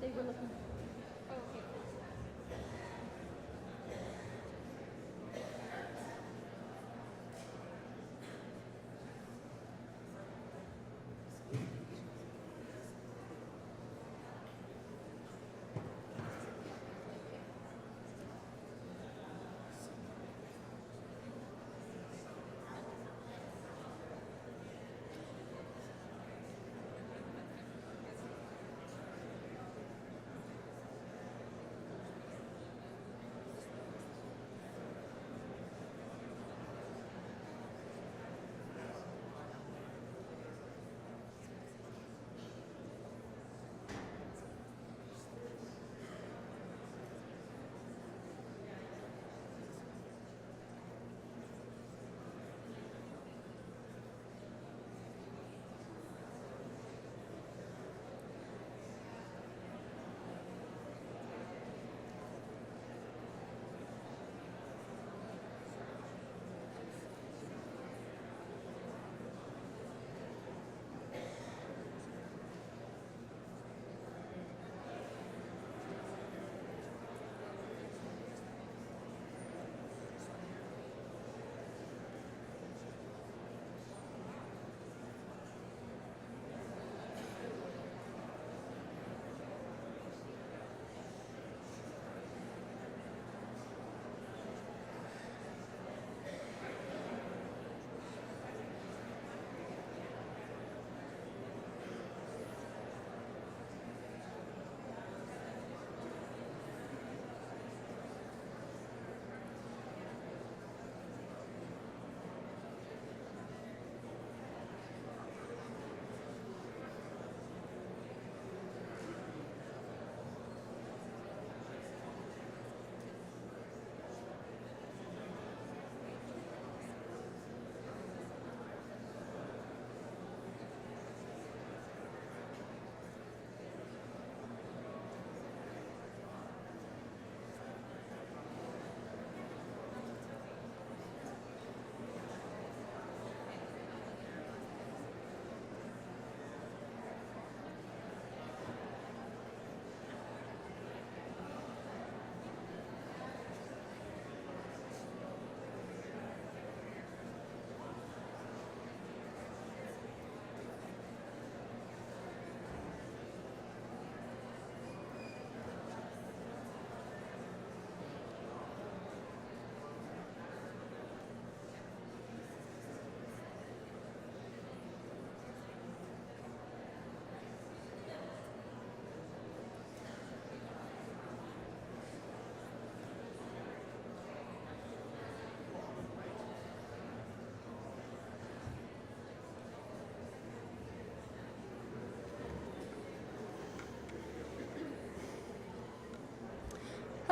They were looking. Oh, okay.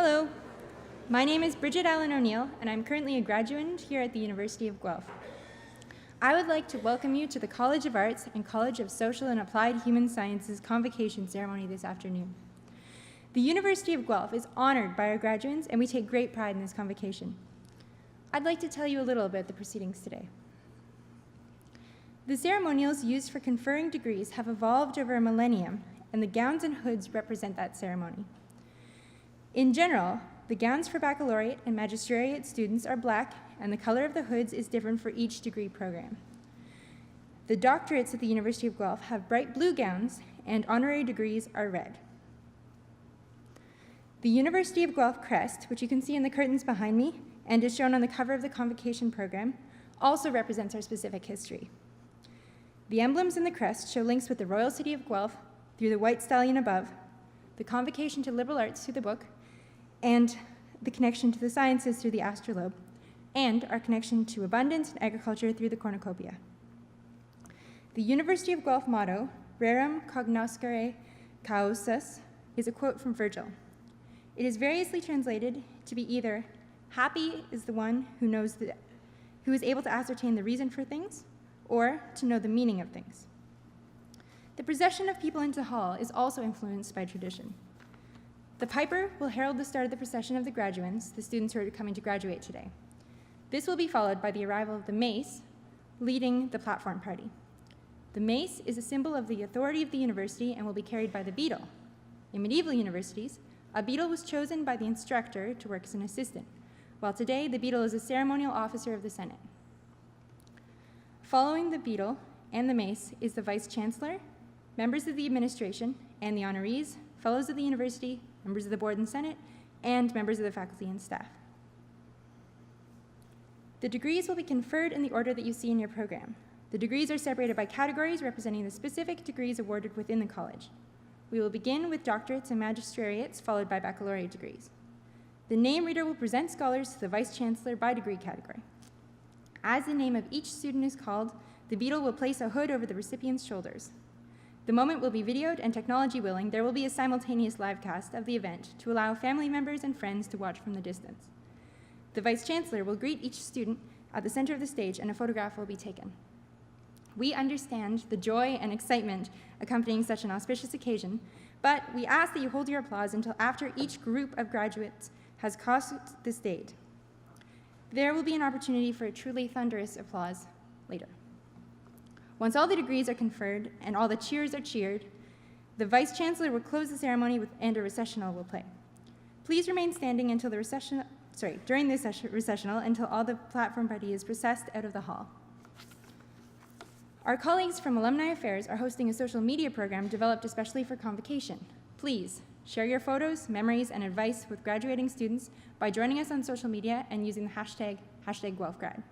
Hello, my name is Bridget Allen O'Neill, and I'm currently a graduate here at the University of Guelph. I would like to welcome you to the College of Arts and College of Social and Applied Human Sciences convocation ceremony this afternoon. The University of Guelph is honored by our graduates, and we take great pride in this convocation. I'd like to tell you a little about the proceedings today. The ceremonials used for conferring degrees have evolved over a millennium, and the gowns and hoods represent that ceremony. In general, the gowns for baccalaureate and magisteriate students are black, and the color of the hoods is different for each degree program. The doctorates at the University of Guelph have bright blue gowns, and honorary degrees are red. The University of Guelph crest, which you can see in the curtains behind me, and is shown on the cover of the convocation program, also represents our specific history. The emblems in the crest show links with the royal city of Guelph through the white stallion above, the convocation to liberal arts through the book, and the connection to the sciences through the astrolabe, and our connection to abundance and agriculture through the cornucopia. The University of Guelph motto, Rerum cognoscere causas, is a quote from Virgil. It is variously translated to be either, happy is the one who is able to ascertain the reason for things, or to know the meaning of things. The procession of people into hall is also influenced by tradition. The piper will herald the start of the procession of the graduands, the students who are coming to graduate today. This will be followed by the arrival of the mace, leading the platform party. The mace is a symbol of the authority of the university and will be carried by the beadle. In medieval universities, a beadle was chosen by the instructor to work as an assistant, while today the beadle is a ceremonial officer of the Senate. Following the beadle and the mace is the vice-chancellor, members of the administration, and the honorees, fellows of the university, members of the board and senate, and members of the faculty and staff. The degrees will be conferred in the order that you see in your program. The degrees are separated by categories representing the specific degrees awarded within the college. We will begin with doctorates and magisteriates, followed by baccalaureate degrees. The name reader will present scholars to the vice-chancellor by degree category. As the name of each student is called, the beadle will place a hood over the recipient's shoulders. The moment will be videoed, and technology willing, there will be a simultaneous live cast of the event to allow family members and friends to watch from the distance. The Vice-Chancellor will greet each student at the center of the stage, and a photograph will be taken. We understand the joy and excitement accompanying such an auspicious occasion, but we ask that you hold your applause until after each group of graduates has crossed the stage. There will be an opportunity for a truly thunderous applause later. Once all the degrees are conferred and all the cheers are cheered, the Vice-Chancellor will close the ceremony and a recessional will play. Please remain standing until during the recessional until all the platform party is processed out of the hall. Our colleagues from Alumni Affairs are hosting a social media program developed especially for convocation. Please share your photos, memories, and advice with graduating students by joining us on social media and using the hashtag #GuelphGrad.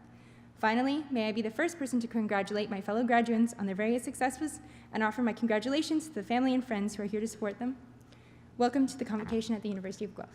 Finally, may I be the first person to congratulate my fellow graduates on their various successes and offer my congratulations to the family and friends who are here to support them. Welcome to the convocation at the University of Guelph.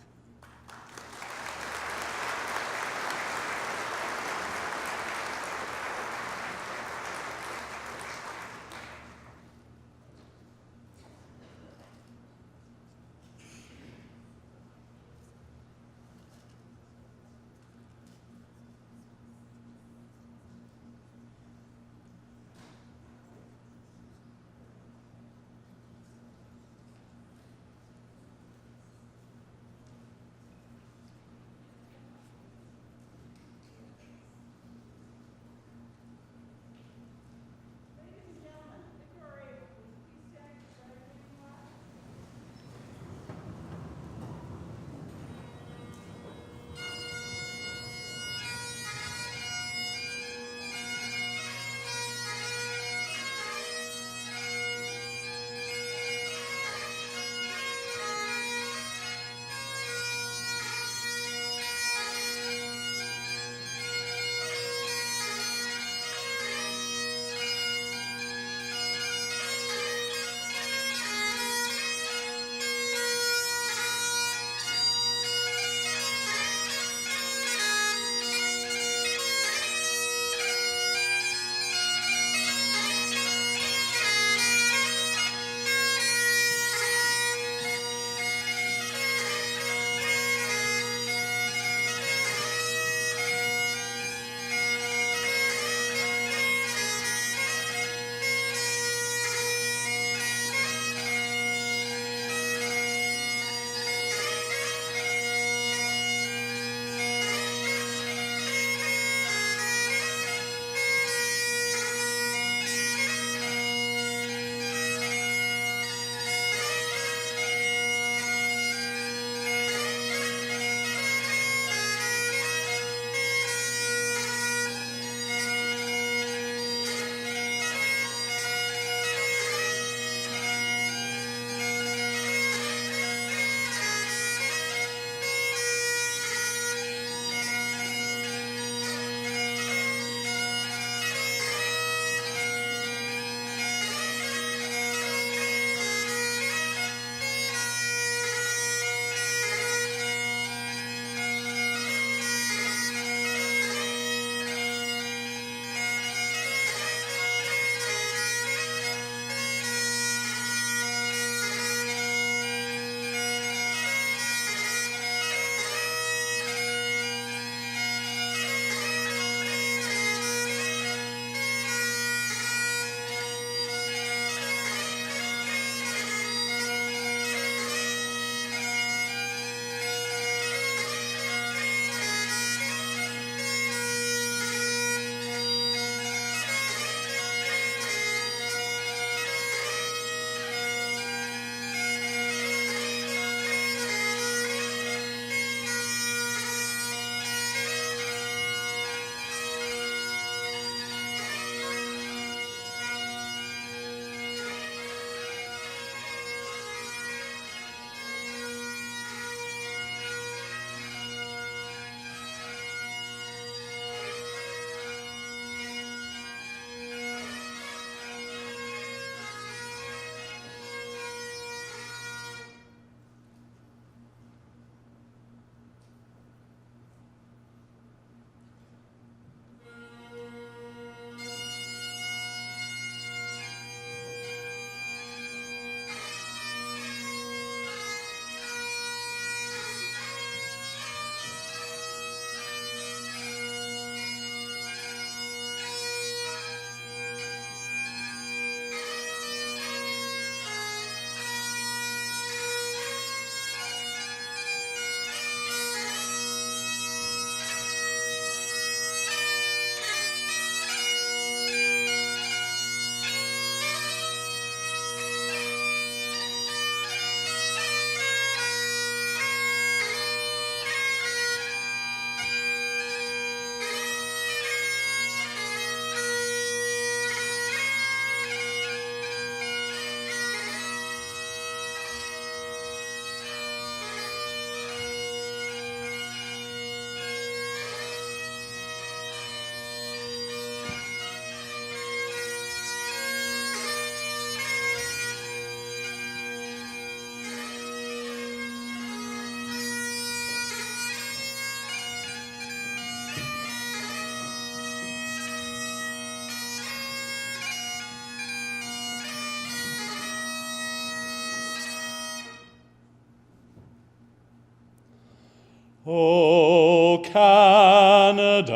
O Canada,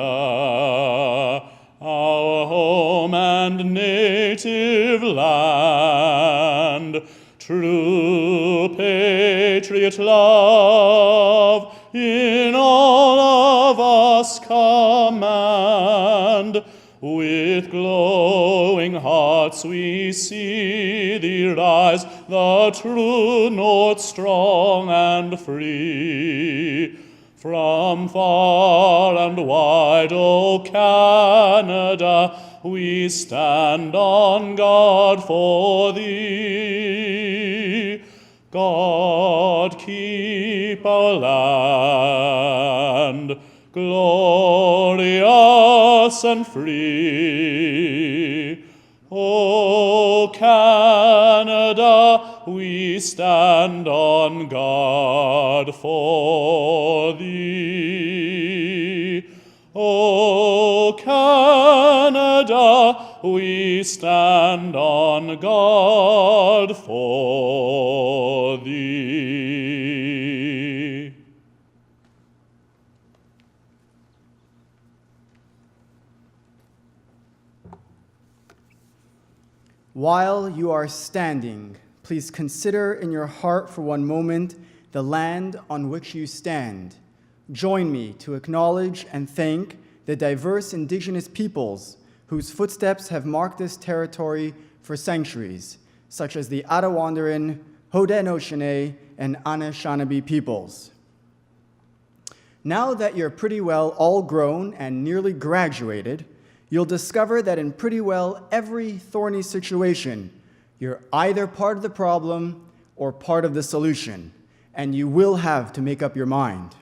our home and native land, true patriot love in all of us command. With glowing hearts we see thee rise, the true north strong and free. From far and wide, O Canada, we stand on guard for thee. God keep our land glorious and free. O Canada, we stand on guard for thee. O Canada, we stand on guard for thee. While you are standing, please consider in your heart for one moment the land on which you stand. Join me to acknowledge and thank the diverse indigenous peoples whose footsteps have marked this territory for centuries, such as the Attawandaron, Haudenosaunee, and Anishinaabe peoples. Now that you're pretty well all grown and nearly graduated, you'll discover that in pretty well every thorny situation, you're either part of the problem or part of the solution, and you will have to make up your mind.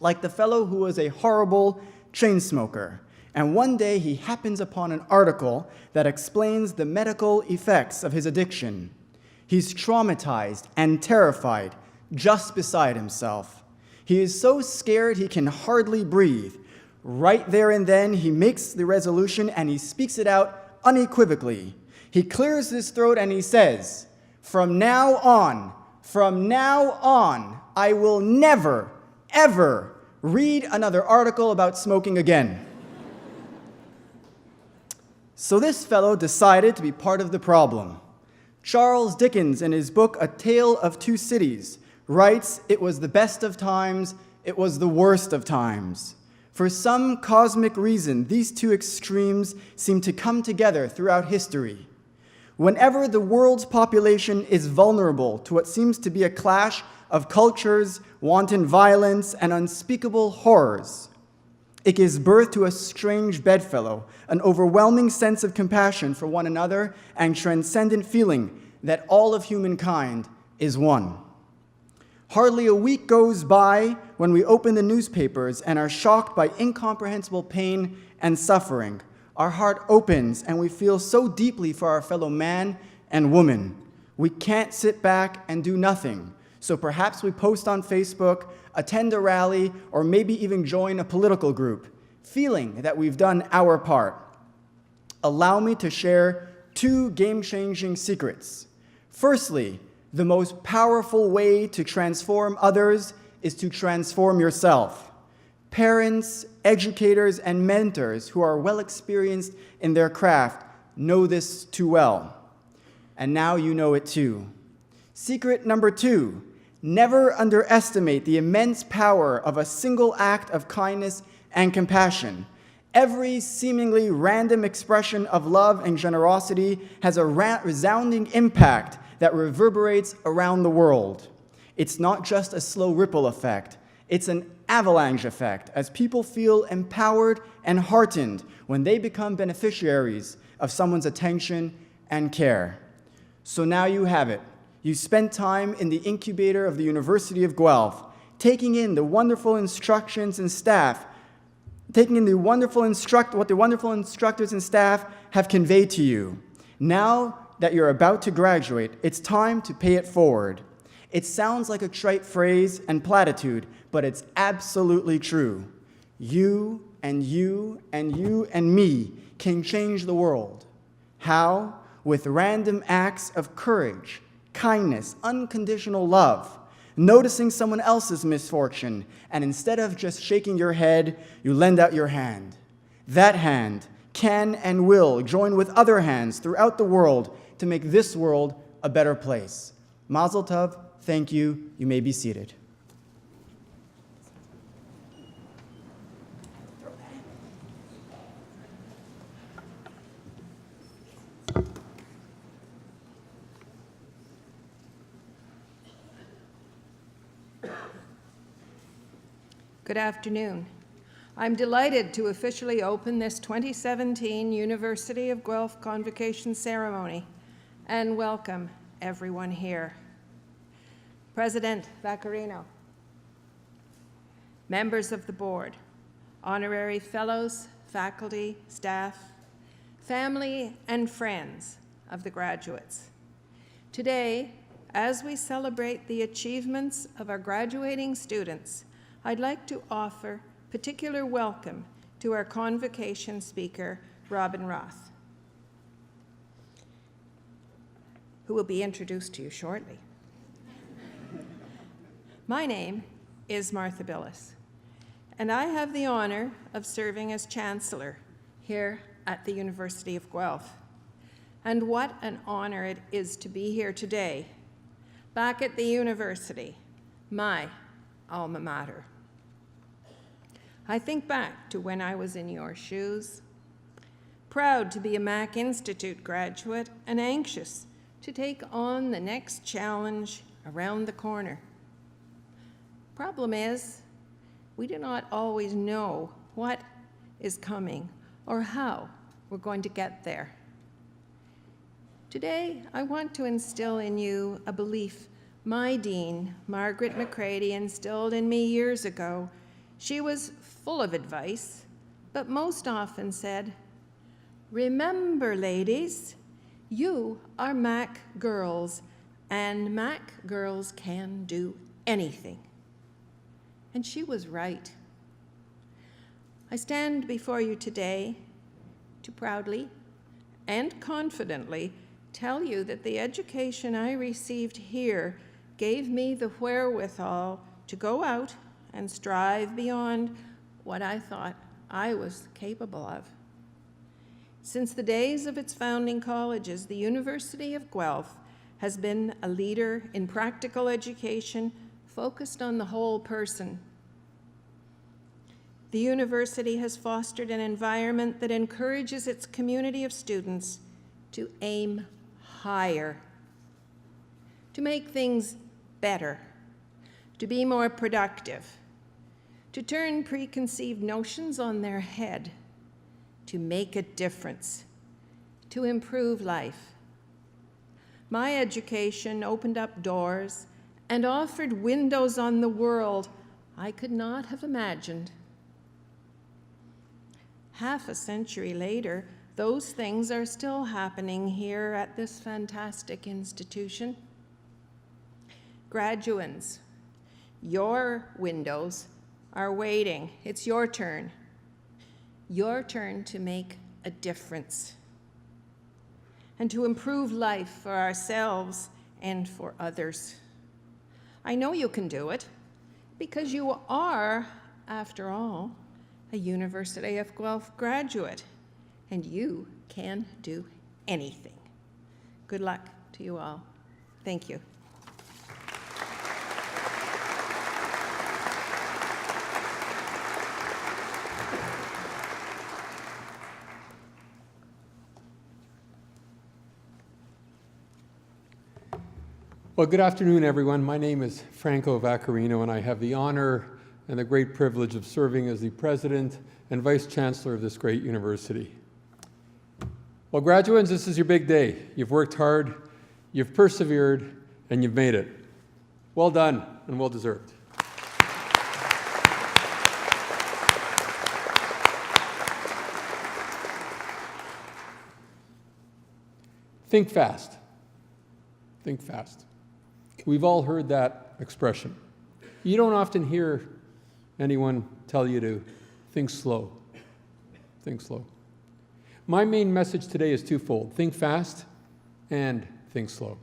Like the fellow who was a horrible chain smoker, and one day he happens upon an article that explains the medical effects of his addiction. He's traumatized and terrified, just beside himself. He is so scared he can hardly breathe. Right there and then, he makes the resolution and he speaks it out unequivocally. He clears his throat and he says, from now on, I will never, ever read another article about smoking again. So this fellow decided to be part of the problem. Charles Dickens, in his book A Tale of Two Cities, writes, it was the best of times, it was the worst of times. For some cosmic reason, these two extremes seem to come together throughout history. Whenever the world's population is vulnerable to what seems to be a clash of cultures, wanton violence, and unspeakable horrors, it gives birth to a strange bedfellow, an overwhelming sense of compassion for one another, and transcendent feeling that all of humankind is one. Hardly a week goes by when we open the newspapers and are shocked by incomprehensible pain and suffering. Our heart opens and we feel so deeply for our fellow man and woman. We can't sit back and do nothing. So perhaps we post on Facebook, attend a rally, or maybe even join a political group, feeling that we've done our part. Allow me to share two game-changing secrets. Firstly, the most powerful way to transform others is to transform yourself. Parents, educators, and mentors who are well experienced in their craft know this too well. And now you know it too. Secret number two, never underestimate the immense power of a single act of kindness and compassion. Every seemingly random expression of love and generosity has a resounding impact that reverberates around the world. It's not just a slow ripple effect. It's an avalanche effect as people feel empowered and heartened when they become beneficiaries of someone's attention and care. So now you have it. You spent time in the incubator of the University of Guelph, taking in the wonderful instructions and staff, taking in what the wonderful instructors and staff have conveyed to you. Now that you're about to graduate, it's time to pay it forward. It sounds like a trite phrase and platitude, but it's absolutely true. You and you and you and me can change the world. How? With random acts of courage, kindness, unconditional love. noticing someone else's misfortune, and instead of just shaking your head, you lend out your hand. That hand can and will join with other hands throughout the world to make this world a better place. Mazel tov, thank you, you may be seated. Good afternoon. I'm delighted to officially open this 2017 University of Guelph Convocation Ceremony and welcome everyone here. President Vaccarino, members of the board, honorary fellows, faculty, staff, family, and friends of the graduates. Today, as we celebrate the achievements of our graduating students, I'd like to offer particular welcome to our convocation speaker, Robin Roth, who will be introduced to you shortly. My name is Martha Billis, and I have the honor of serving as Chancellor here at the University of Guelph. And what an honor it is to be here today, back at the university, my alma mater. I think back to when I was in your shoes, proud to be a Mac Institute graduate and anxious to take on the next challenge around the corner. Problem is, we do not always know what is coming or how we're going to get there. Today, I want to instill in you a belief my dean, Margaret McCready, instilled in me years ago. She was full of advice, but most often said, "Remember, ladies, you are Mac girls, and Mac girls can do anything." And she was right. I stand before you today to proudly and confidently tell you that the education I received here gave me the wherewithal to go out and strive beyond what I thought I was capable of. Since the days of its founding colleges, the University of Guelph has been a leader in practical education focused on the whole person. The university has fostered an environment that encourages its community of students to aim higher, to make things better, to be more productive, to turn preconceived notions on their head, to make a difference, to improve life. My education opened up doors and offered windows on the world I could not have imagined. Half a century later, those things are still happening here at this fantastic institution. Graduands, your windows are waiting. It's your turn. Your turn to make a difference and to improve life for ourselves and for others. I know you can do it because you are, after all, a University of Guelph graduate, and you can do anything. Good luck to you all. Thank you. Well, good afternoon, everyone. My name is Franco Vaccarino, and I have the honor and the great privilege of serving as the president and vice chancellor of this great university. Well, graduates, this is your big day. You've worked hard, you've persevered, and you've made it. Well done and well deserved. Think fast. Think fast. We've all heard that expression. You don't often hear anyone tell you to think slow. Think slow. My main message today is twofold: think fast and think slow.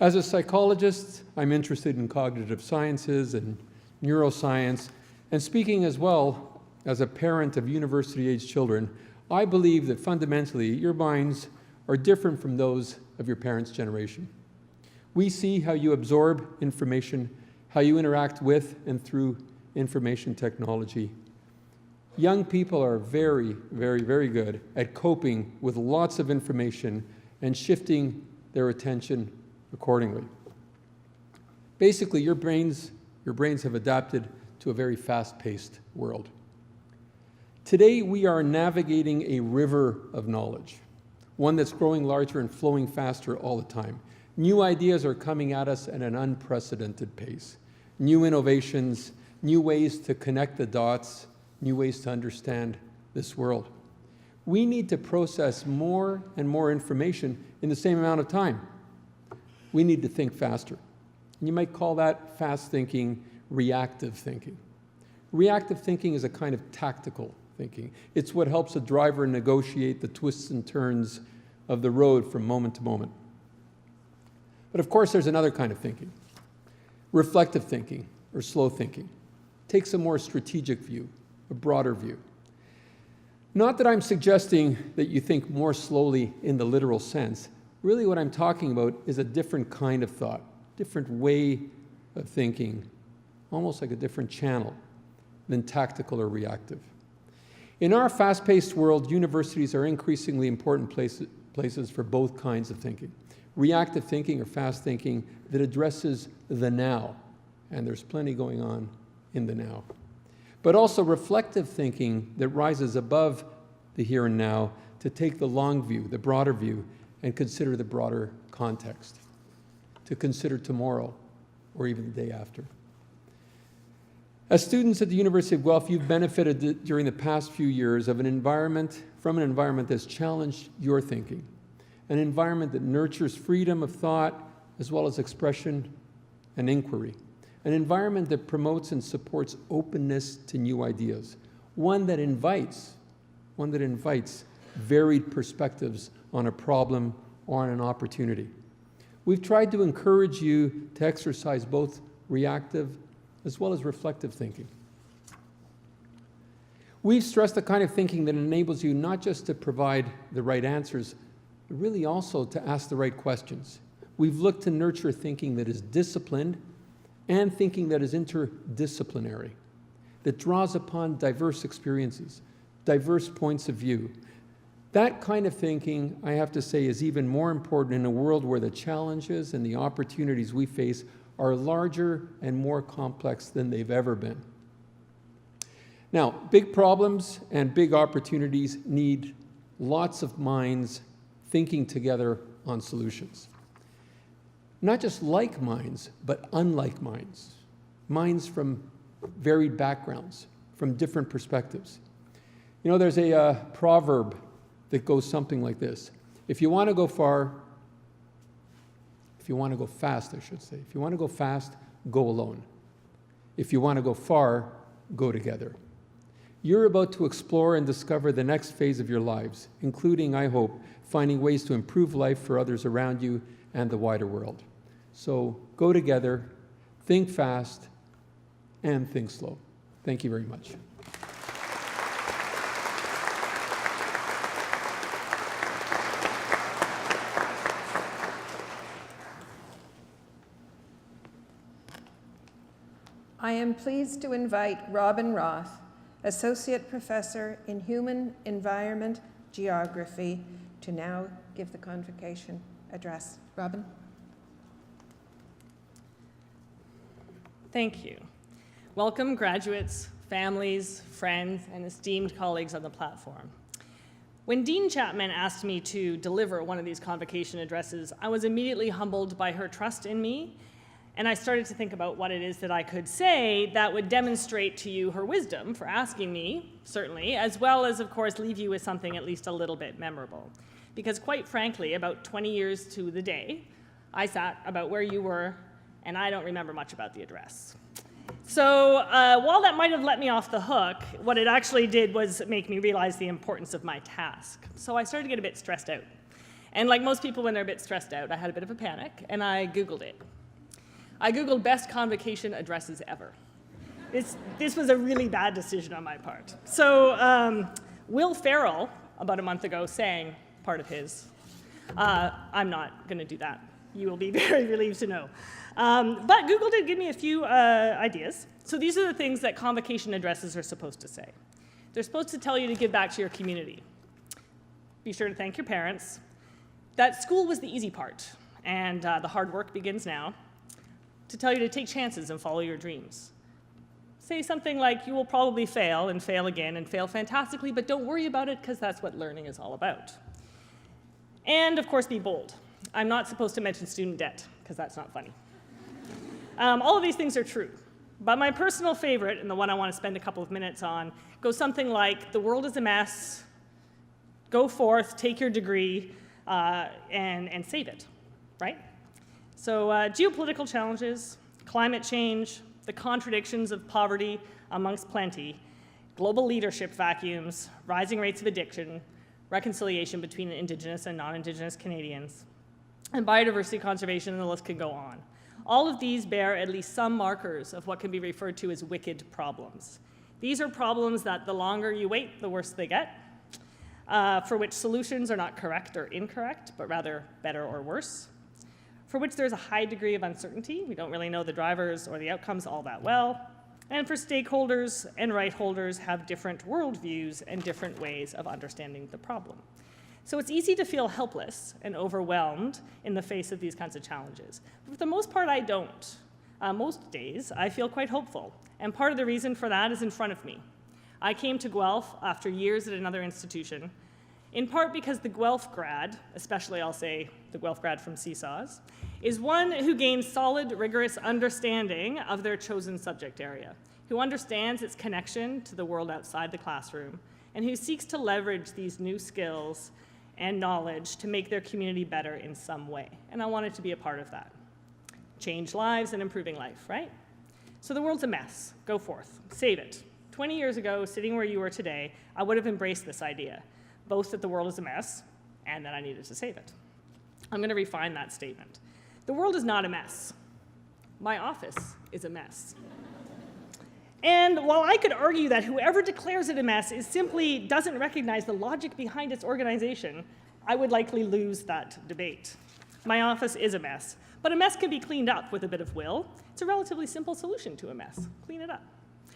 As a psychologist, I'm interested in cognitive sciences and neuroscience, and speaking as well as a parent of university-age children, I believe that fundamentally your minds are different from those of your parents' generation. We see how you absorb information, how you interact with and through information technology. Young people are very, very, very good at coping with lots of information and shifting their attention accordingly. Basically, your brains have adapted to a very fast-paced world. Today, we are navigating a river of knowledge, one that's growing larger and flowing faster all the time. New ideas are coming at us at an unprecedented pace. New innovations, new ways to connect the dots, new ways to understand this world. We need to process more and more information in the same amount of time. We need to think faster. And you might call that fast thinking, reactive thinking. Reactive thinking is a kind of tactical thinking. It's what helps a driver negotiate the twists and turns of the road from moment to moment. But of course, there's another kind of thinking. Reflective thinking, or slow thinking. Takes a more strategic view, a broader view. Not that I'm suggesting that you think more slowly in the literal sense. Really what I'm talking about is a different kind of thought, different way of thinking, almost like a different channel than tactical or reactive. In our fast-paced world, universities are increasingly important places for both kinds of thinking. Reactive thinking or fast thinking that addresses the now, and there's plenty going on in the now. But also reflective thinking that rises above the here and now to take the long view, the broader view, and consider the broader context, to consider tomorrow or even the day after. As students at the University of Guelph, you've benefited during the past few years from an environment that's challenged your thinking, an environment that nurtures freedom of thought as well as expression and inquiry, an environment that promotes and supports openness to new ideas, one that invites varied perspectives on a problem or on an opportunity. We've tried to encourage you to exercise both reactive as well as reflective thinking. We've stressed the kind of thinking that enables you not just to provide the right answers, but really also to ask the right questions. We've looked to nurture thinking that is disciplined and thinking that is interdisciplinary, that draws upon diverse experiences, diverse points of view. That kind of thinking, I have to say, is even more important in a world where the challenges and the opportunities we face are larger and more complex than they've ever been. Now, big problems and big opportunities need lots of minds thinking together on solutions. Not just like minds, but unlike minds. Minds from varied backgrounds, from different perspectives. You know, there's a proverb that goes something like this. If you want to go fast, I should say. If you want to go fast, go alone. If you want to go far, go together. You're about to explore and discover the next phase of your lives, including, I hope, finding ways to improve life for others around you and the wider world. So go together, think fast, and think slow. Thank you very much. I am pleased to invite Robin Roth, Associate Professor in Human Environment Geography, to now give the convocation address. Robin? Thank you. Welcome, graduates, families, friends, and esteemed colleagues on the platform. When Dean Chapman asked me to deliver one of these convocation addresses, I was immediately humbled by her trust in me, and I started to think about what it is that I could say that would demonstrate to you her wisdom for asking me, certainly, as well as, of course, leave you with something at least a little bit memorable. Because quite frankly, about 20 years to the day, I sat about where you were, and I don't remember much about the address. So while that might have let me off the hook, what it actually did was make me realize the importance of my task. So I started to get a bit stressed out. And like most people when they're a bit stressed out, I had a bit of a panic, and I Googled it. I Googled best convocation addresses ever. This was a really bad decision on my part. So Will Ferrell, about a month ago, sang part of his. I'm not going to do that. You will be very relieved to know. But Google did give me a few ideas. So these are the things that convocation addresses are supposed to say. They're supposed to tell you to give back to your community. Be sure to thank your parents. That school was the easy part, and the hard work begins now. To tell you to take chances and follow your dreams. Say something like, you will probably fail and fail again and fail fantastically, but don't worry about it because that's what learning is all about. And of course, be bold. I'm not supposed to mention student debt because that's not funny. All of these things are true, but my personal favorite, and the one I want to spend a couple of minutes on, goes something like, the world is a mess, go forth, take your degree, and save it, right? So geopolitical challenges, climate change, the contradictions of poverty amongst plenty, global leadership vacuums, rising rates of addiction, reconciliation between Indigenous and non-Indigenous Canadians, and biodiversity conservation, and the list could go on. All of these bear at least some markers of what can be referred to as wicked problems. These are problems that the longer you wait, the worse they get, for which solutions are not correct or incorrect, but rather better or worse, for which there's a high degree of uncertainty. We don't really know the drivers or the outcomes all that well, and for stakeholders and right holders have different worldviews and different ways of understanding the problem. So it's easy to feel helpless and overwhelmed in the face of these kinds of challenges. But for the most part, I don't. Most days, I feel quite hopeful, and part of the reason for that is in front of me. I came to Guelph after years at another institution, in part because the Guelph grad, especially I'll say the Guelph grad from Seesaws, is one who gains solid, rigorous understanding of their chosen subject area, who understands its connection to the world outside the classroom, and who seeks to leverage these new skills and knowledge to make their community better in some way. And I wanted to be a part of that. Change lives and improving life, right? So the world's a mess. Go forth. Save it. 20 years ago, sitting where you are today, I would have embraced this idea, both that the world is a mess and that I needed to save it. I'm going to refine that statement. The world is not a mess. My office is a mess. And while I could argue that whoever declares it a mess simply doesn't recognize the logic behind its organization, I would likely lose that debate. My office is a mess, but a mess can be cleaned up with a bit of will. It's a relatively simple solution to a mess. Clean it up.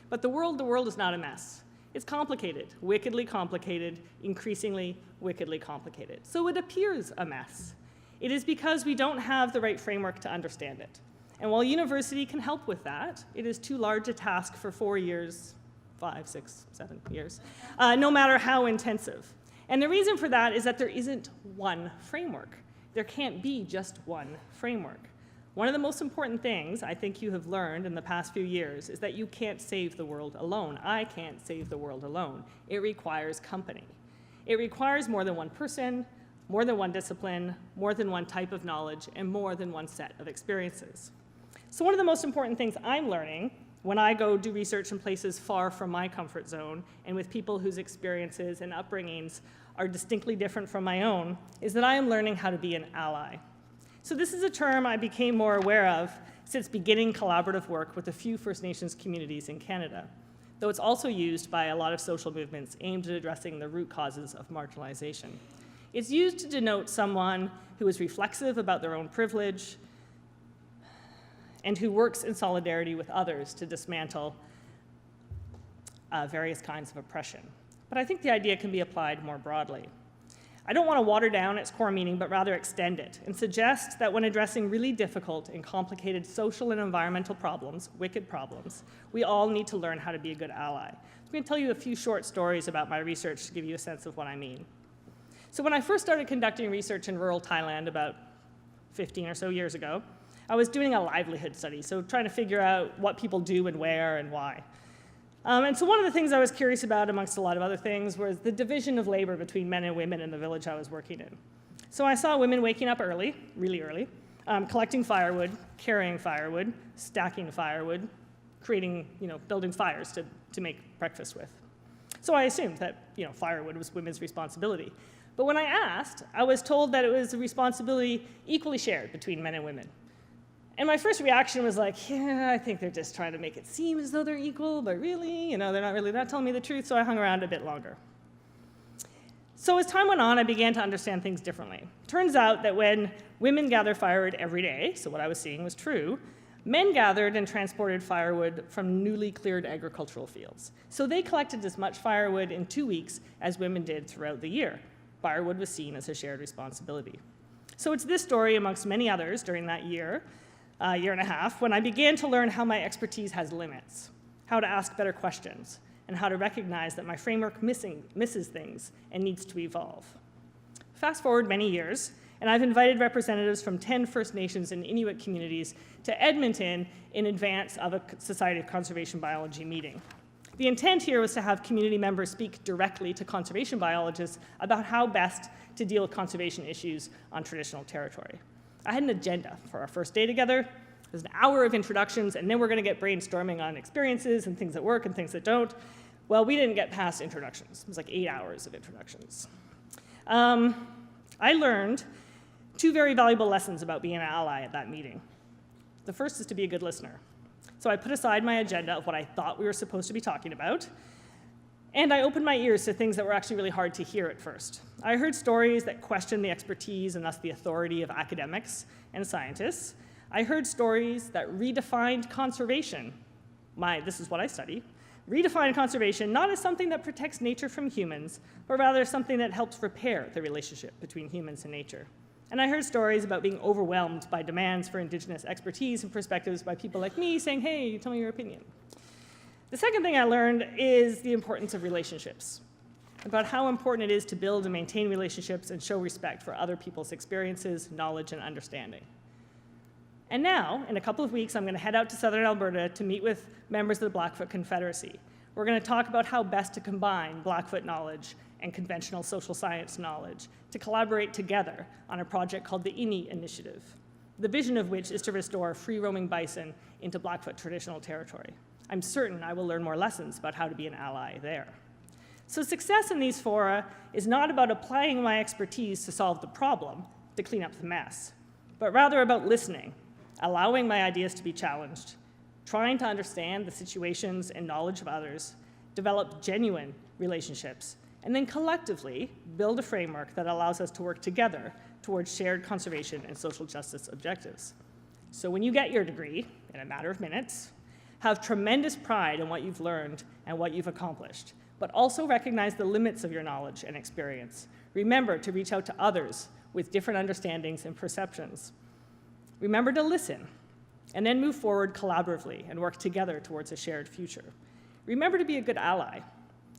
But the world is not a mess. It's complicated, wickedly complicated, increasingly wickedly complicated. So it appears a mess. It is because we don't have the right framework to understand it. And while university can help with that, it is too large a task for 4 years, 5, 6, 7 years, no matter how intensive. And the reason for that is that there isn't one framework. There can't be just one framework. One of the most important things I think you have learned in the past few years is that you can't save the world alone. I can't save the world alone. It requires company. It requires more than one person, more than one discipline, more than one type of knowledge, and more than one set of experiences. So one of the most important things I'm learning when I go do research in places far from my comfort zone and with people whose experiences and upbringings are distinctly different from my own is that I am learning how to be an ally. So this is a term I became more aware of since beginning collaborative work with a few First Nations communities in Canada, though it's also used by a lot of social movements aimed at addressing the root causes of marginalization. It's used to denote someone who is reflexive about their own privilege and who works in solidarity with others to dismantle various kinds of oppression. But I think the idea can be applied more broadly. I don't want to water down its core meaning, but rather extend it and suggest that when addressing really difficult and complicated social and environmental problems, wicked problems, we all need to learn how to be a good ally. I'm going to tell you a few short stories about my research to give you a sense of what I mean. So when I first started conducting research in rural Thailand about 15 or so years ago, I was doing a livelihood study, so trying to figure out what people do and where and why. And so one of the things I was curious about, amongst a lot of other things, was the division of labor between men and women in the village I was working in. So I saw women waking up early, really early, collecting firewood, carrying firewood, stacking firewood, creating, building fires to make breakfast with. So I assumed that, firewood was women's responsibility. But when I asked, I was told that it was a responsibility equally shared between men and women. And my first reaction was like, yeah, I think they're just trying to make it seem as though they're equal, but really, they're not telling me the truth, so I hung around a bit longer. So as time went on, I began to understand things differently. Turns out that when women gather firewood every day, so what I was seeing was true, men gathered and transported firewood from newly cleared agricultural fields. So they collected as much firewood in 2 weeks as women did throughout the year. Firewood was seen as a shared responsibility. So it's this story, amongst many others, during that year and a half, when I began to learn how my expertise has limits, how to ask better questions, and how to recognize that my framework misses things and needs to evolve. Fast forward many years, and I've invited representatives from 10 First Nations and Inuit communities to Edmonton in advance of a Society of Conservation Biology meeting. The intent here was to have community members speak directly to conservation biologists about how best to deal with conservation issues on traditional territory. I had an agenda for our first day together. There's an hour of introductions, and then we're going to get brainstorming on experiences and things that work and things that don't. Well, we didn't get past introductions. It was like 8 hours of introductions. I learned 2 very valuable lessons about being an ally at that meeting. The first is to be a good listener. So I put aside my agenda of what I thought we were supposed to be talking about, and I opened my ears to things that were actually really hard to hear at first. I heard stories that questioned the expertise and thus the authority of academics and scientists. I heard stories that redefined conservation. This is what I study. Redefined conservation not as something that protects nature from humans, but rather something that helps repair the relationship between humans and nature. And I heard stories about being overwhelmed by demands for Indigenous expertise and perspectives by people like me saying, hey, tell me your opinion. The second thing I learned is the importance of relationships, about how important it is to build and maintain relationships and show respect for other people's experiences, knowledge, and understanding. And now, in a couple of weeks, I'm going to head out to southern Alberta to meet with members of the Blackfoot Confederacy. We're going to talk about how best to combine Blackfoot knowledge and conventional social science knowledge to collaborate together on a project called the INI Initiative, the vision of which is to restore free-roaming bison into Blackfoot traditional territory. I'm certain I will learn more lessons about how to be an ally there. So success in these fora is not about applying my expertise to solve the problem, to clean up the mess, but rather about listening, allowing my ideas to be challenged, trying to understand the situations and knowledge of others, develop genuine relationships, and then collectively build a framework that allows us to work together towards shared conservation and social justice objectives. So when you get your degree, in a matter of minutes, have tremendous pride in what you've learned and what you've accomplished, but also recognize the limits of your knowledge and experience. Remember to reach out to others with different understandings and perceptions. Remember to listen, and then move forward collaboratively and work together towards a shared future. Remember to be a good ally.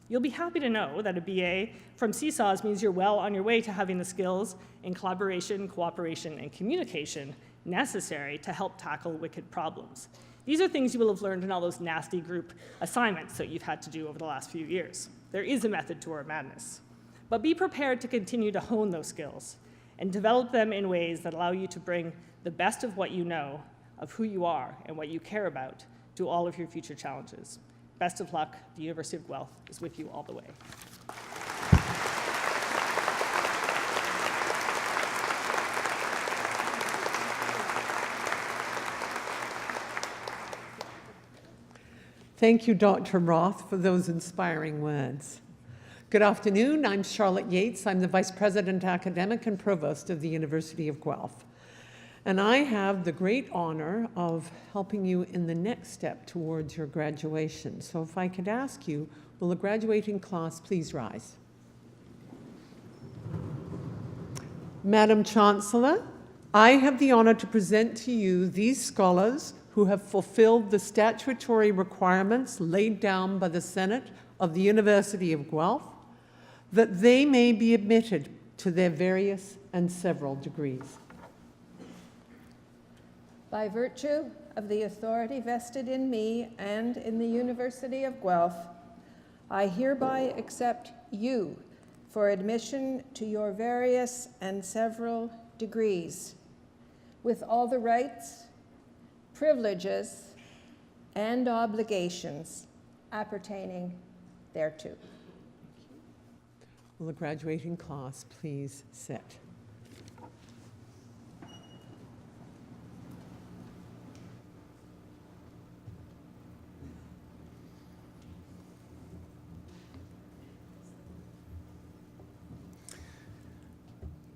You'll be happy to know that a BA from CSAWS means you're well on your way to having the skills in collaboration, cooperation, and communication necessary to help tackle wicked problems. These are things you will have learned in all those nasty group assignments that you've had to do over the last few years. There is a method to our madness. But be prepared to continue to hone those skills and develop them in ways that allow you to bring the best of what you know, of who you are and what you care about, to all of your future challenges. Best of luck. The University of Guelph is with you all the way. Thank you, Dr. Roth, for those inspiring words. Good afternoon. I'm Charlotte Yates. I'm the Vice President Academic and Provost of the University of Guelph. And I have the great honor of helping you in the next step towards your graduation. So if I could ask you, will the graduating class please rise? Madam Chancellor, I have the honor to present to you these scholars who have fulfilled the statutory requirements laid down by the Senate of the University of Guelph, that they may be admitted to their various and several degrees. By virtue of the authority vested in me and in the University of Guelph, I hereby accept you for admission to your various and several degrees, with all the rights, privileges, and obligations appertaining thereto. Will the graduating class please sit?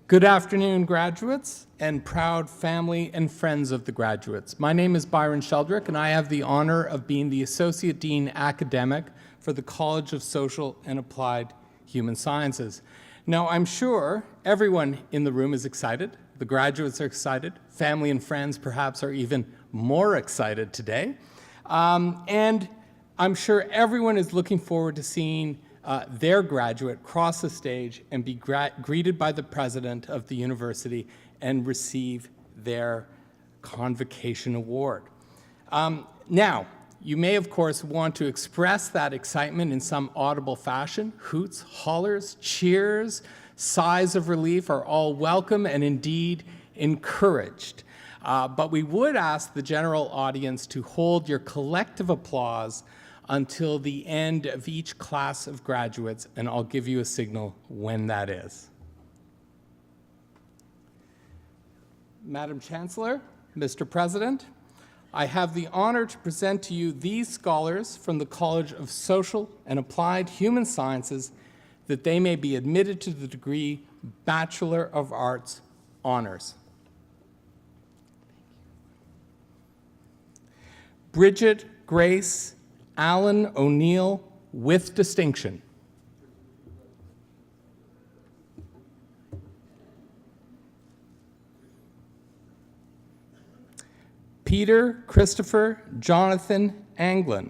Good afternoon, graduates and proud family and friends of the graduates. My name is Byron Sheldrick, and I have the honor of being the Associate Dean Academic for the College of Social and Applied Human Sciences. Now, I'm sure everyone in the room is excited. The graduates are excited. Family and friends perhaps are even more excited today. And I'm sure everyone is looking forward to seeing their graduate cross the stage and be greeted by the president of the university and receive their convocation award. Now, you may, of course, want to express that excitement in some audible fashion. Hoots, hollers, cheers, sighs of relief are all welcome and indeed encouraged. But we would ask the general audience to hold your collective applause until the end of each class of graduates, and I'll give you a signal when that is. Madam Chancellor, Mr. President, I have the honor to present to you these scholars from the College of Social and Applied Human Sciences that they may be admitted to the degree Bachelor of Arts Honors. Bridget Grace Allen O'Neill with distinction. Peter Christopher Jonathan Anglin.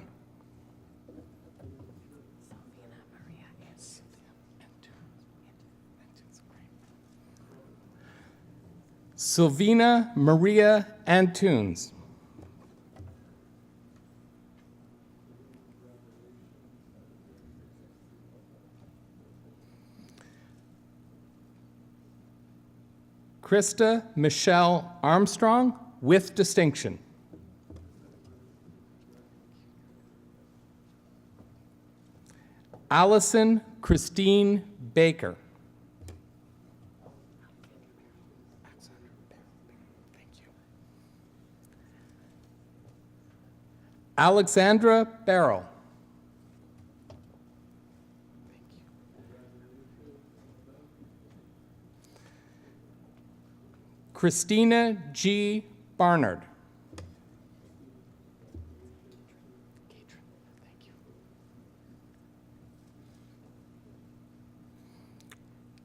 Sylvina Maria Antunes. Krista Michelle Armstrong with distinction. Allison Christine Baker. Alexandra Barrow. Christina G. Barnard.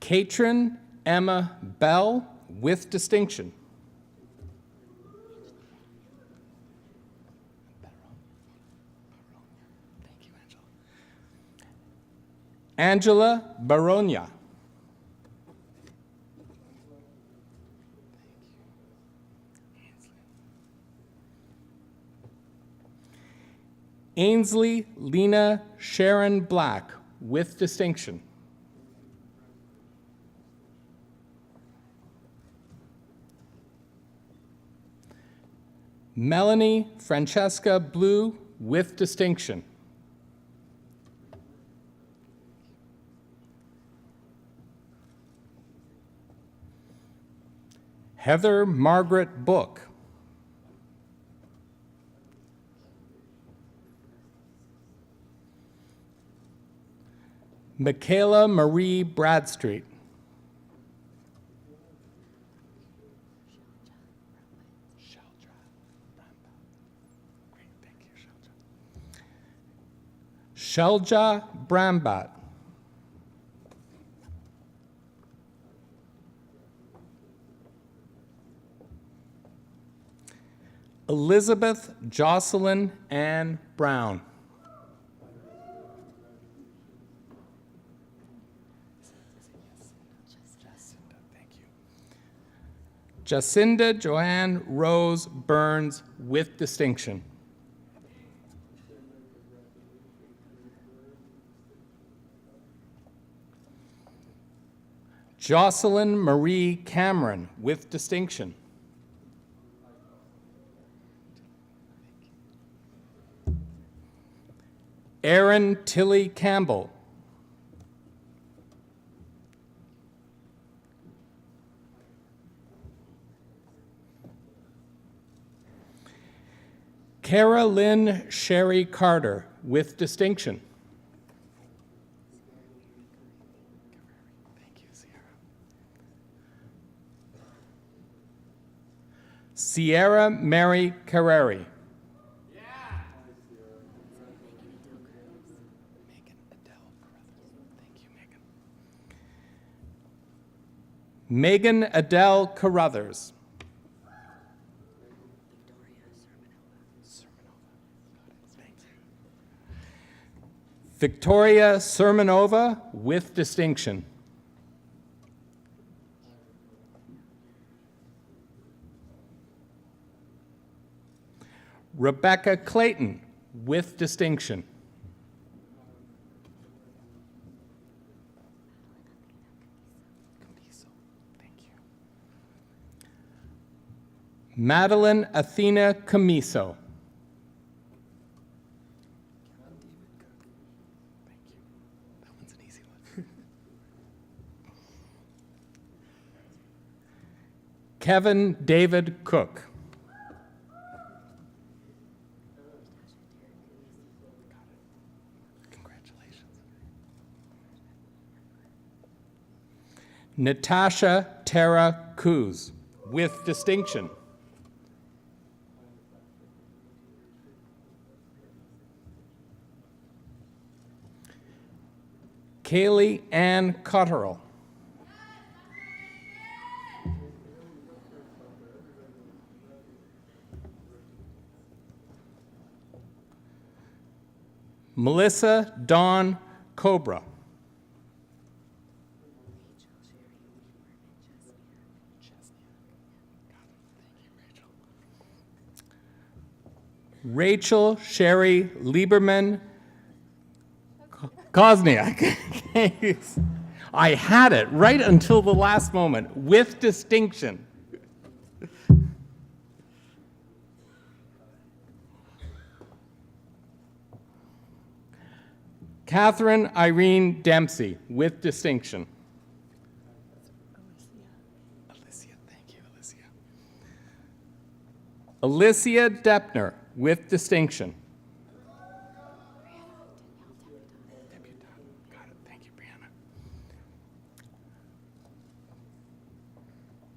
Katrin Emma Bell with distinction. Angela Baronia. Ainsley Lena Sharon Black with distinction. Melanie Francesca Blue with distinction. Heather Margaret Book. Michaela Marie Bradstreet. Shelja Brambat. Elizabeth Jocelyn Ann Brown. Jacinda Joanne Rose Burns with distinction. Jocelyn Marie Cameron with distinction. Erin Tilly Campbell. Kara Lynn Sherry Carter, with distinction. Thank you, Sierra. Sierra Mary Carreri. Megan Adele Carruthers. Victoria Sermonova, with distinction. Rebecca Clayton, with distinction. Madeline Athena Camiso. That one's an easy one. Kevin David Cook. Congratulations. Natasha Tara Coos, with distinction. Kaylee Ann Cotterill. Melissa Dawn Cobra. Rachel Sherry Lieberman Kosniak. I had it right until the last moment, with distinction. Catherine Irene Dempsey, with distinction. Alicia, thank you, Alicia. Alicia Deppner, with distinction.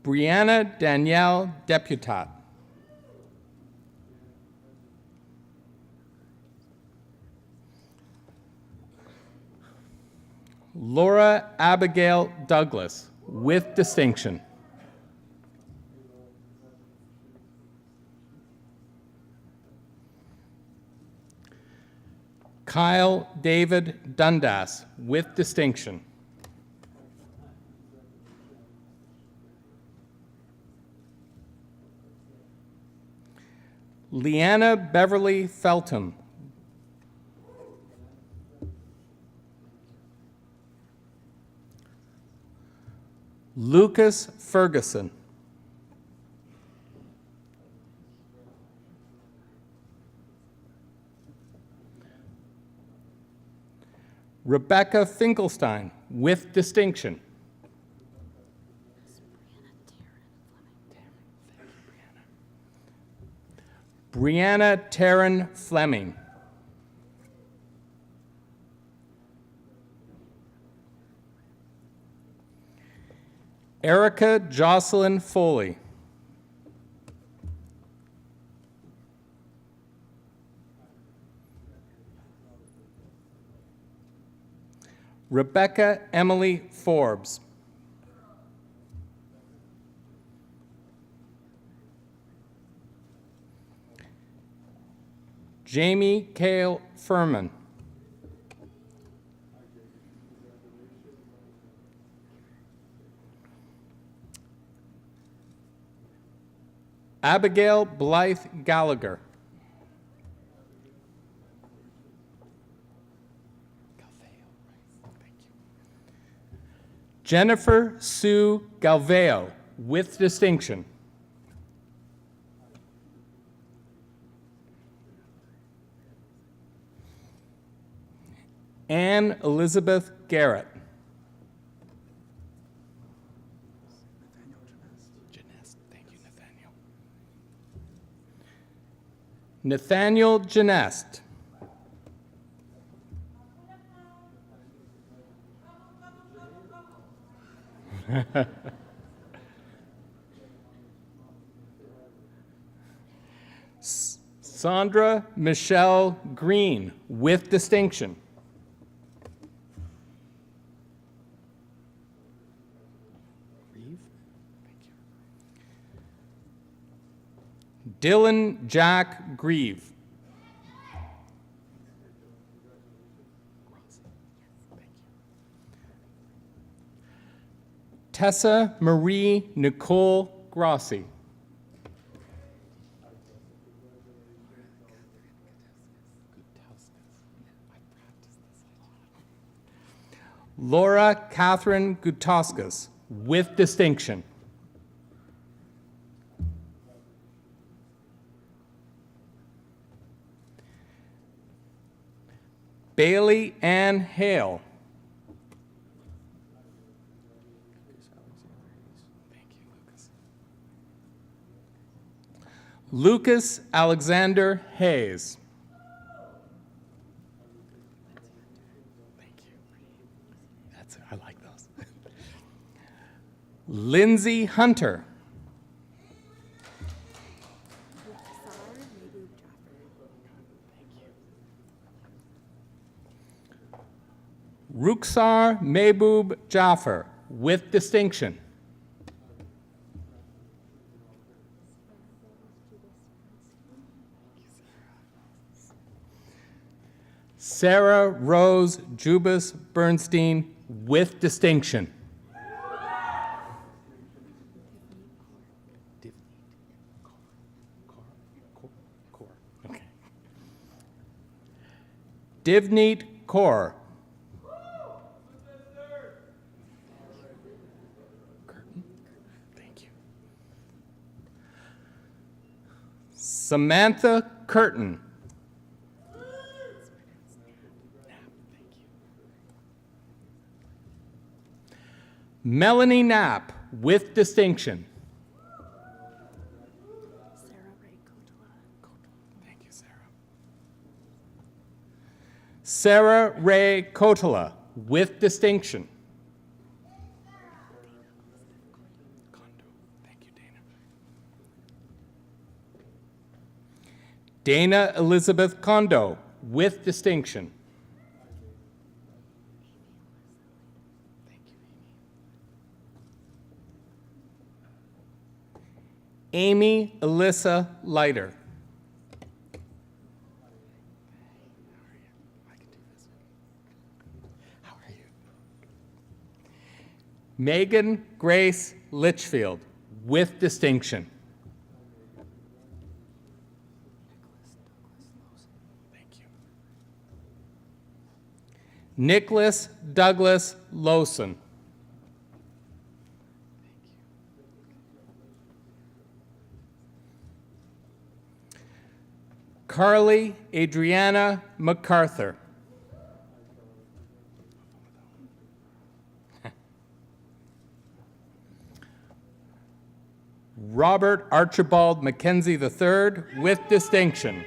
Brianna Danielle Deputat. Laura Abigail Douglas, with distinction. Kyle David Dundas, with distinction. Leanna Beverly Feltham. Lucas Ferguson. Rebecca Finkelstein, with distinction. Brianna Taryn Fleming. Erica Jocelyn Foley. Rebecca Emily Forbes. Jamie Cale Furman. Abigail Blythe Gallagher. Jennifer Sue Galveo, with distinction. Anne Elizabeth Garrett. Nathaniel Genest. Sandra Michelle Green, with distinction. Dylan Jack Grieve. Tessa Marie Nicole Grossi. Laura Catherine Gutauskas, with distinction. Bailey Ann Hale. Lucas Alexander Hayes. I like those. Lindsay Hunter. Ruksar Mehboob Jaffer, with distinction. Sarah Rose Jubas Bernstein, with distinction. Okay. Divneet Kaur. Thank you. Samantha Curtin. Melanie Knapp, with distinction. Thank you, Sarah. Sarah Ray Kotala, with distinction. Thank you, Dana. Dana Elizabeth Kondo, with distinction. Amy Alyssa Leiter. How are you? Megan Grace Litchfield, with distinction. Thank you. Nicholas Douglas Lawson. Carly Adriana MacArthur. Robert Archibald Mackenzie III, with distinction.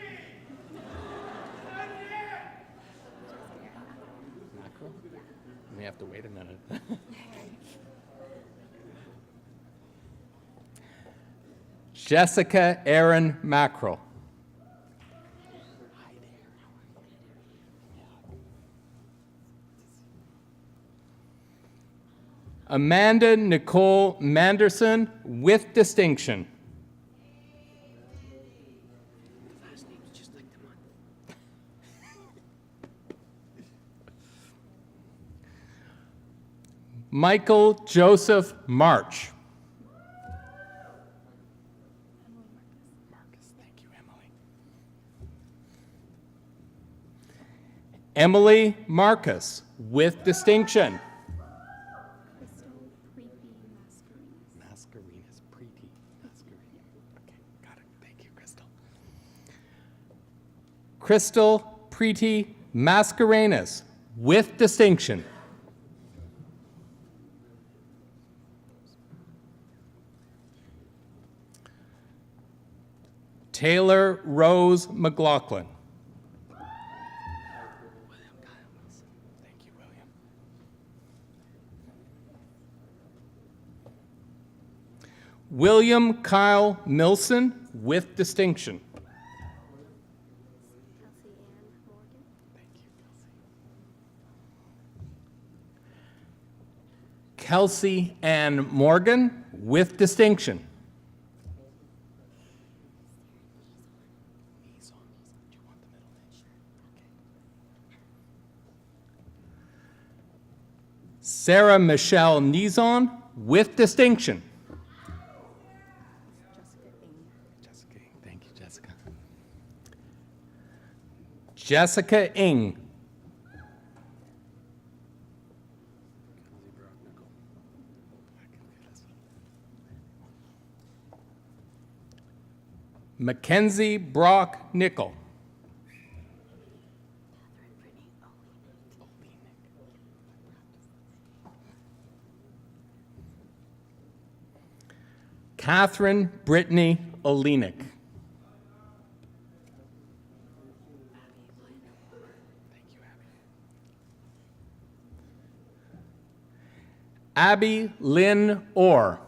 We have to wait a minute. Jessica Aaron Mackerel. Amanda Nicole Manderson, with distinction. Michael Joseph March. Marcus, thank you, Emily. Emily Marcus, with distinction. Crystal Preeti Mascarenas, with distinction. Taylor Rose McLaughlin. Thank you, William. William Kyle Milson with distinction. Kelsey Ann Morgan with distinction. Sarah Michelle Nizon with distinction. Jessica Ing. Thank you, Jessica. Jessica Ing. Mackenzie Brock Nickel. Catherine Brittany Olenek. Thank you, Abby. Abby Lynn Orr.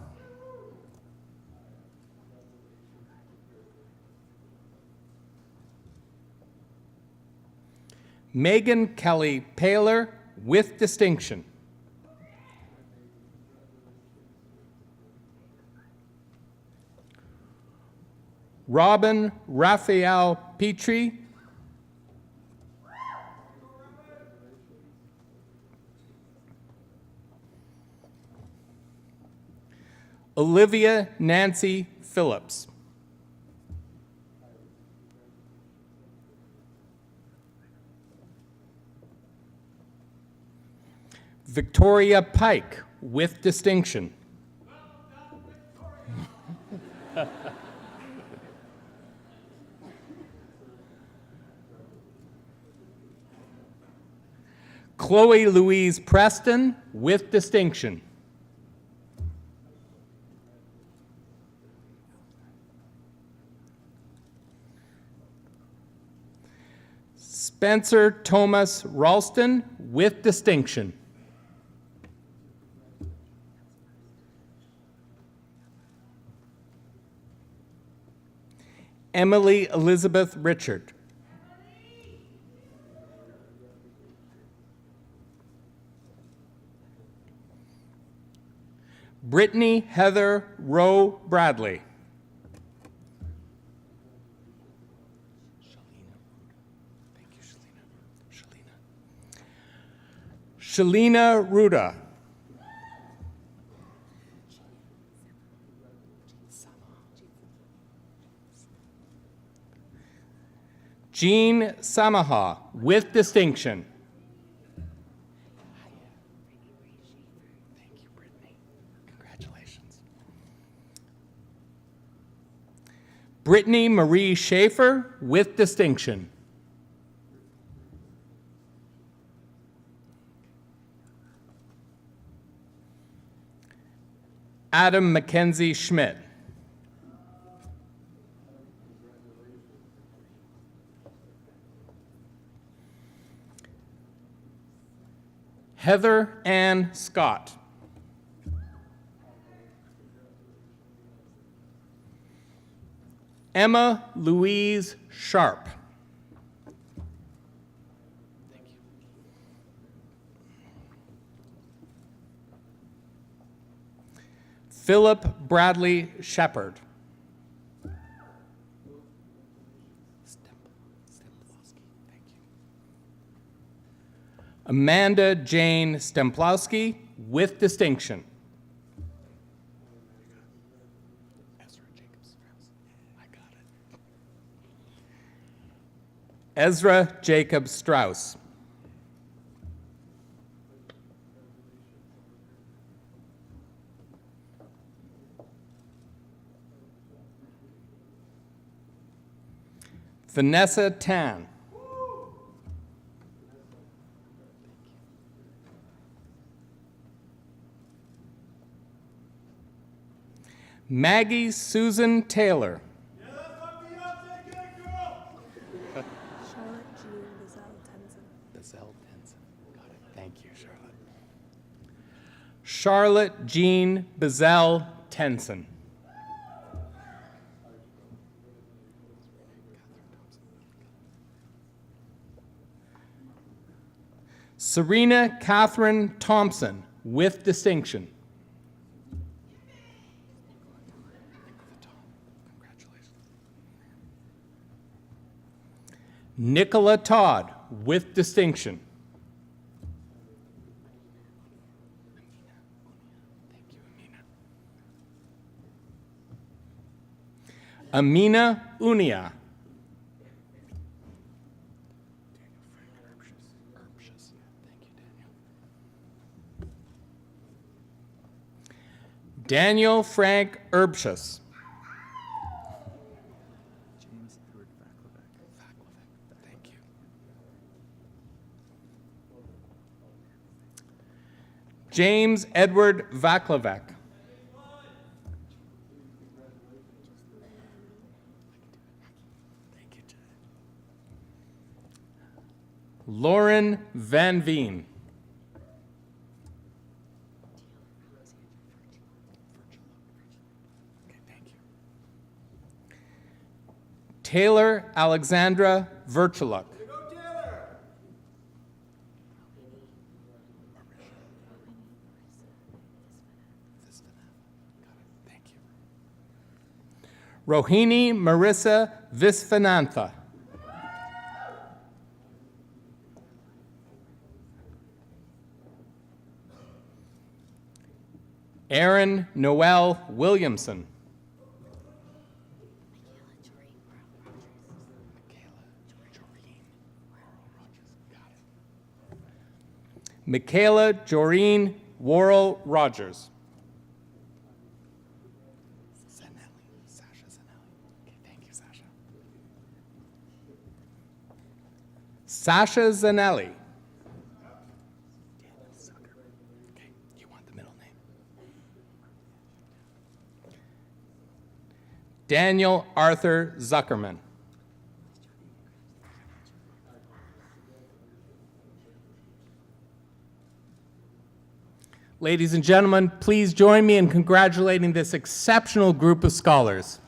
Megan Kelly Paler with distinction. Robin Raphael Petrie. Olivia Nancy Phillips. Victoria Pike with distinction. Chloe Louise Preston with distinction. Spencer Thomas Ralston with distinction. Emily Elizabeth Richard. Brittany Heather Rowe Bradley. Thank you, Shalina. Shalina Ruda. Jean Samaha with distinction. Thank you, Brittany. Congratulations. Brittany Marie Schaefer with distinction. Adam Mackenzie Schmidt. Heather Ann Scott. Emma Louise Sharp. Thank you. Philip Bradley Shepard. Amanda Jane Stemplowski with distinction. Ezra Jacob Strauss. I got it. Ezra Jacob Strauss. Vanessa Tan. Maggie Susan Taylor. Bazell Tenson. Got it. Thank you, Charlotte. Charlotte Jean Bazell Tenson. Serena Catherine Thompson, with distinction. Nicola Todd, with distinction. Amina Unia. Daniel Frank Erbschuss. James Edward Vaclavec. Thank you. James Edward Vaclavec. Lauren Van Veen. Taylor Alexandra Virchuluk. Rohini Marissa Visvanantha. Aaron Noel Williamson. Michaela Joreen Worrell Rogers. Sasha Zanelli. Okay, thank you, Sasha. Sasha Zanelli. Okay, you want the middle name. Daniel Arthur Zuckerman. Ladies and gentlemen, please join me in congratulating this exceptional group of scholars.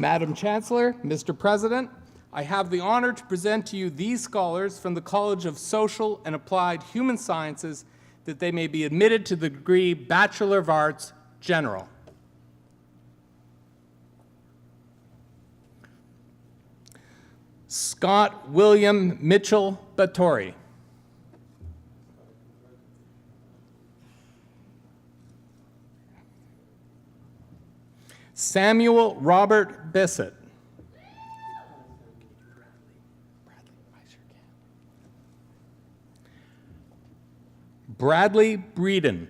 Madam Chancellor, Mr. President, I have the honor to present to you these scholars from the College of Social and Applied Human Sciences that they may be admitted to the degree Bachelor of Arts, General. Scott William Mitchell Batory. Samuel Robert Bissett. Bradley Breeden.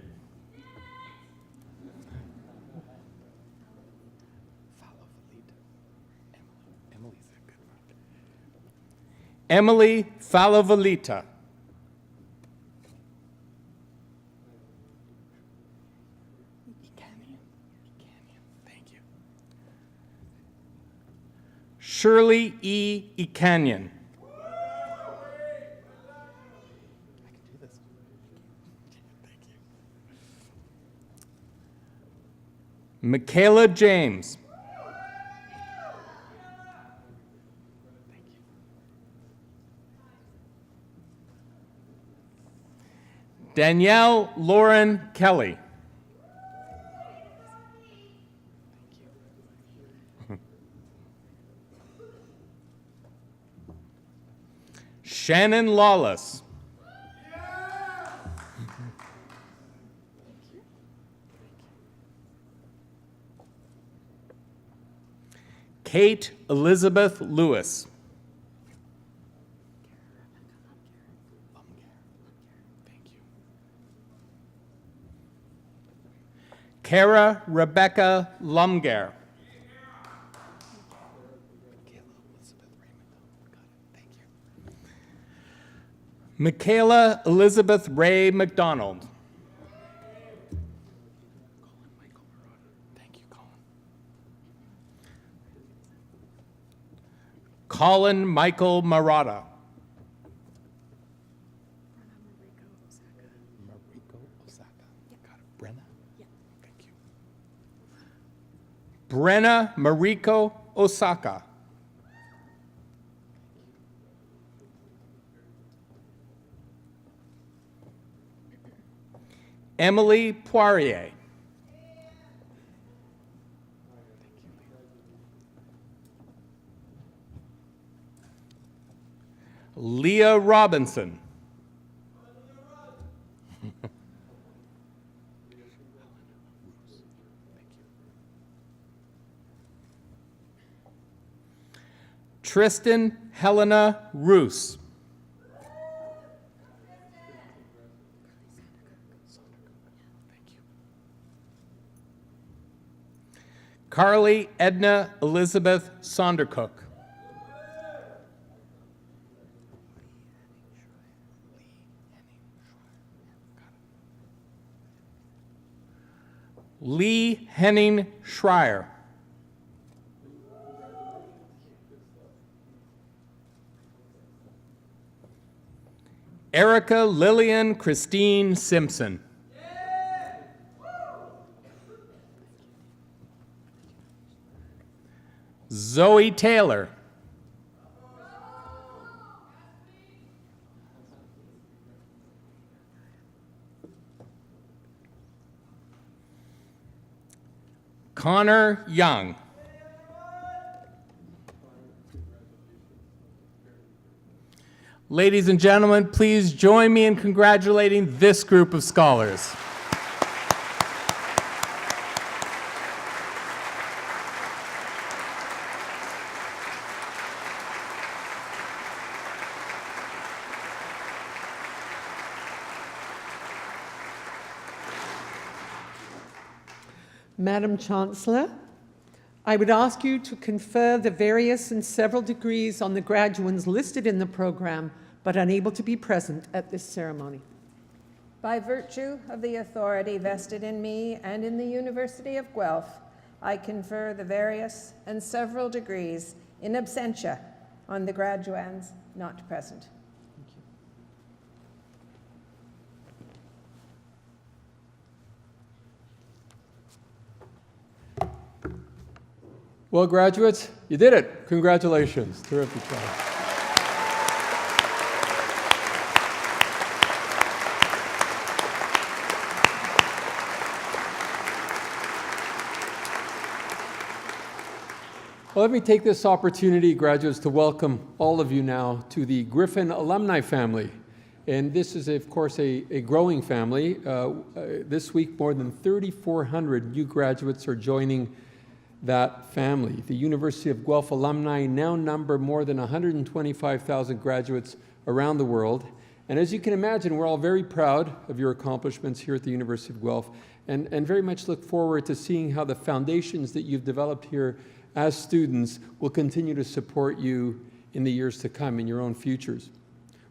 Emily Falovalita. Shirley E. Ekanyan. Michaela James. Danielle Lauren Kelly. Shannon Lawless. Kate Elizabeth Lewis. Kara Rebecca Lumgare. Michaela Elizabeth Ray McDonald. Thank you, Colin Michael Marata. Brenna Mariko Osaka. Emily Poirier. Leah Robinson. Tristan Helena Roos. Carly Edna Elizabeth Sondercook. Lee Henning Schreier. Erica Lillian Christine Simpson. Zoe Taylor. Connor Young. Ladies and gentlemen, please join me in congratulating this group of scholars. Madam Chancellor, I would ask you to confer the various and several degrees on the graduates listed in the program but unable to be present at this ceremony. By virtue of the authority vested in me and in the University of Guelph, I confer the various and several degrees in absentia on the graduands not present. Well, graduates, you did it. Congratulations. Terrific job. Well, let me take this opportunity, graduates, to welcome all of you now to the Griffin Alumni family. And this is, of course, a growing family. This week, more than 3,400 new graduates are joining that family. The University of Guelph alumni now number more than 125,000 graduates around the world. And as you can imagine, we're all very proud of your accomplishments here at the University of Guelph and very much look forward to seeing how the foundations that you've developed here as students will continue to support you in the years to come in your own futures.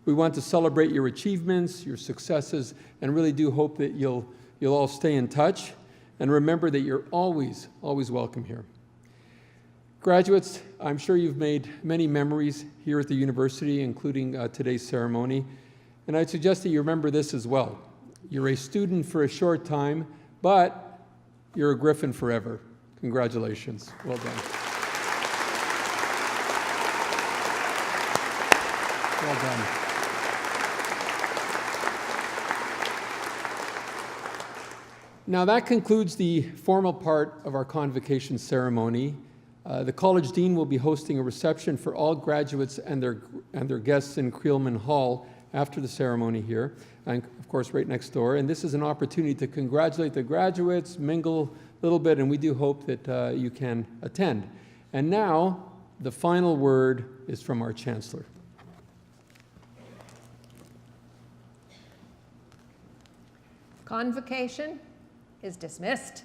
We want to celebrate your achievements, your successes, and really do hope that you'll all stay in touch. And remember that you're always, always welcome here. Graduates, I'm sure you've made many memories here at the university, including today's ceremony. And I'd suggest that you remember this as well. You're a student for a short time, but you're a Griffin forever. Congratulations. Well done. Well done. Now that concludes the formal part of our convocation ceremony. The College Dean will be hosting a reception for all graduates and their guests in Creelman Hall after the ceremony here, and of course right next door. And this is an opportunity to congratulate the graduates, mingle a little bit, and we do hope that you can attend. And now, the final word is from our Chancellor. Convocation is dismissed.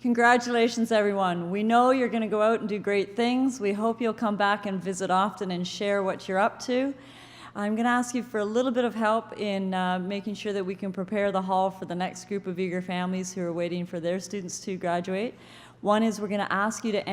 Congratulations, everyone. We know you're going to go out and do great things. We hope you'll come back and visit often and share what you're up to. I'm going to ask you for a little bit of help in making sure that we can prepare the hall for the next group of eager families who are waiting for their students to graduate. One is we're going to ask you to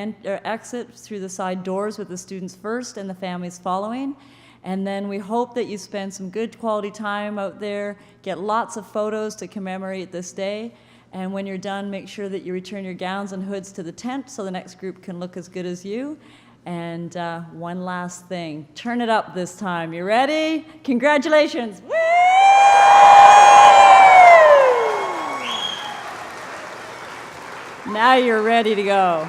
exit through the side doors with the students first and the families following. And then we hope that you spend some good quality time out there, get lots of photos to commemorate this day. And when you're done, make sure that you return your gowns and hoods to the tent so the next group can look as good as you. And one last thing, turn it up this time. You ready? Congratulations. Woo! Now you're ready to go.